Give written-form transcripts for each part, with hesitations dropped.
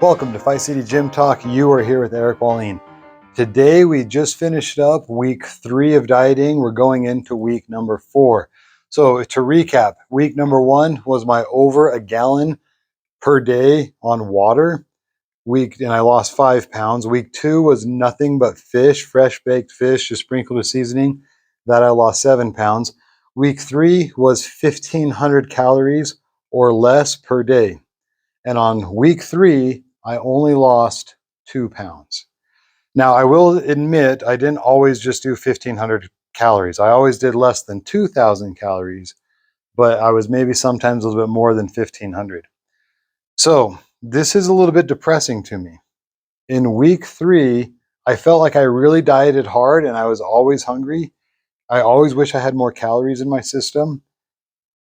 Welcome to Fight City Gym Talk. You are here with Eric Wallin. Today we just finished up week 3 of dieting. We're going into week number 4. So to recap, week number 1 was my over a gallon per day on water. And I lost 5 pounds. Week 2 was nothing but fish, fresh baked fish, just sprinkled with seasoning. That I lost 7 pounds. Week 3 was 1,500 calories or less per day. And on week 3, I only lost 2 pounds. Now, I will admit I didn't always just do 1,500 calories. I always did less than 2,000 calories, but I was maybe sometimes a little bit more than 1,500. So this is a little bit depressing to me. In week 3, I felt like I really dieted hard and I was always hungry. I always wish I had more calories in my system,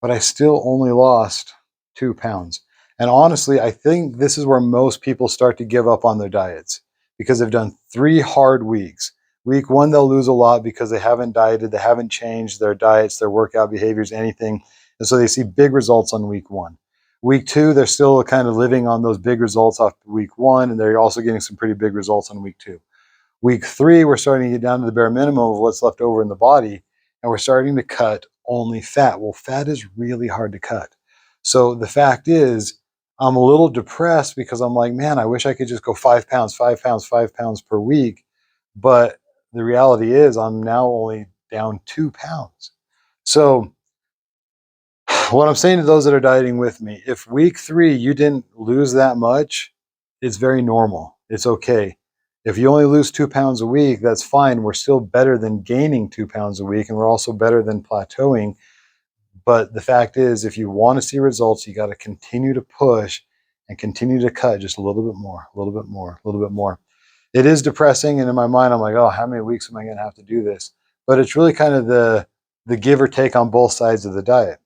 but I still only lost 2 pounds. And honestly, I think this is where most people start to give up on their diets because they've done 3 hard weeks. Week 1, they'll lose a lot because they haven't dieted, they haven't changed their diets, their workout behaviors, anything. And so they see big results on week 1. Week 2, they're still kind of living on those big results off week 1, and they're also getting some pretty big results on week 2. Week 3, we're starting to get down to the bare minimum of what's left over in the body, and we're starting to cut only fat. Well, fat is really hard to cut. So the fact is, I'm a little depressed because I'm like, man, I wish I could just go 5 pounds, 5 pounds, 5 pounds per week. But the reality is, I'm now only down 2 pounds. So what I'm saying to those that are dieting with me, if week 3 you didn't lose that much, it's very normal. It's okay. If you only lose 2 pounds a week, that's fine. We're still better than gaining 2 pounds a week, and we're also better than plateauing. But the fact is, if you want to see results, you got to continue to push and continue to cut just a little bit more, a little bit more, a little bit more. It is depressing, and in my mind, I'm like, oh, how many weeks am I going to have to do this? But it's really kind of the give or take on both sides of the diet.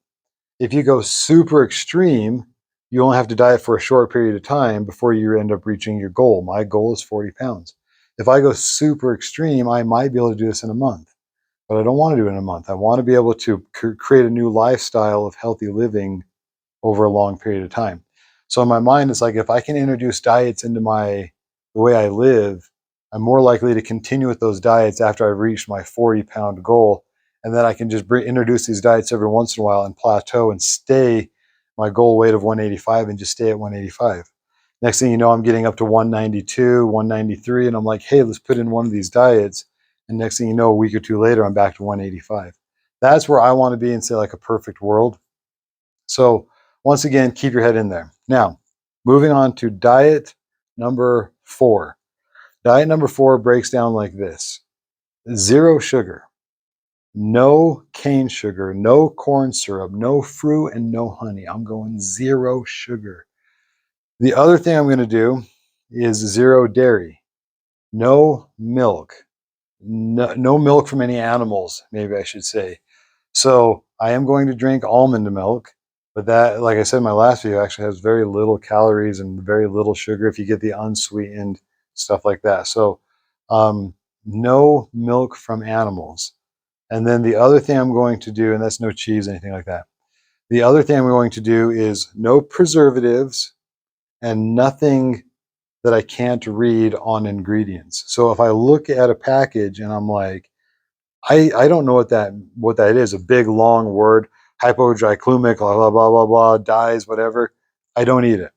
If you go super extreme, you only have to diet for a short period of time before you end up reaching your goal. My goal is 40 pounds. If I go super extreme, I might be able to do this in a month, but I don't want to do it in a month. I want to be able to create a new lifestyle of healthy living over a long period of time. So in my mind, it's like if I can introduce diets into the way I live, I'm more likely to continue with those diets after I've reached my 40-pound goal. And then I can just introduce these diets every once in a while and plateau and stay my goal weight of 185 and just stay at 185. Next thing you know, I'm getting up to 192, 193, and I'm like, hey, let's put in one of these diets. And next thing you know, a week or 2 later, I'm back to 185. That's where I want to be in, say, like a perfect world. So once again, keep your head in there. Now, moving on to diet number 4. Diet number 4 breaks down like this: 0 sugar, no cane sugar, no corn syrup, no fruit, and no honey. I'm going 0 sugar. The other thing I'm going to do is 0 dairy, no milk, no milk from any animals, maybe I should say. So I am going to drink almond milk, but that, like I said in my last video, actually has very little calories and very little sugar if you get the unsweetened stuff like that. So no milk from animals. And then the other thing I'm going to do, and that's no cheese, anything like that. The other thing I'm going to do is no preservatives and nothing that I can't read on ingredients. So if I look at a package and I'm like, I don't know what that is, a big long word, hypoglycemic, blah blah blah blah blah, dyes, whatever. I don't eat it.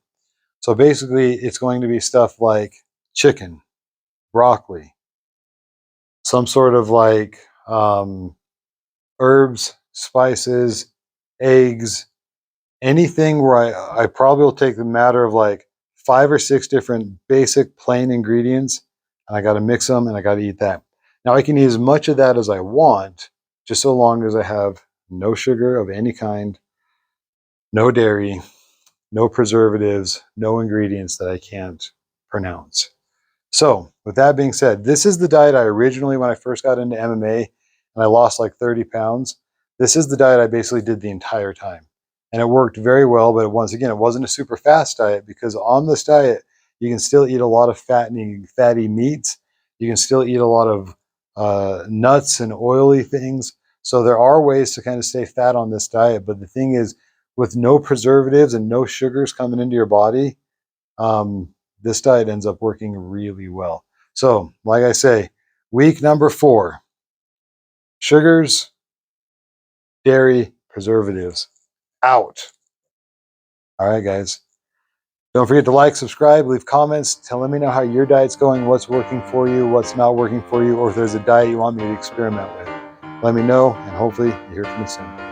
So basically, it's going to be stuff like chicken, broccoli, some sort of like herbs, spices, eggs, anything where I probably will take the matter of like 5 or 6 different basic plain ingredients, and I got to mix them and I got to eat that. Now I can eat as much of that as I want, just so long as I have no sugar of any kind, no dairy, no preservatives, no ingredients that I can't pronounce. So with that being said, this is the diet I originally, when I first got into MMA and I lost like 30 pounds, this is the diet I basically did the entire time. And it worked very well, but once again, it wasn't a super fast diet because on this diet, you can still eat a lot of fatty meats. You can still eat a lot of nuts and oily things. So there are ways to kind of stay fat on this diet. But the thing is, with no preservatives and no sugars coming into your body, this diet ends up working really well. So, like I say, week number 4, sugars, dairy, preservatives, out. All right, guys. Don't forget to like, subscribe, leave comments. Let me know how your diet's going, what's working for you, what's not working for you, or if there's a diet you want me to experiment with. Let me know, and hopefully you hear from me soon.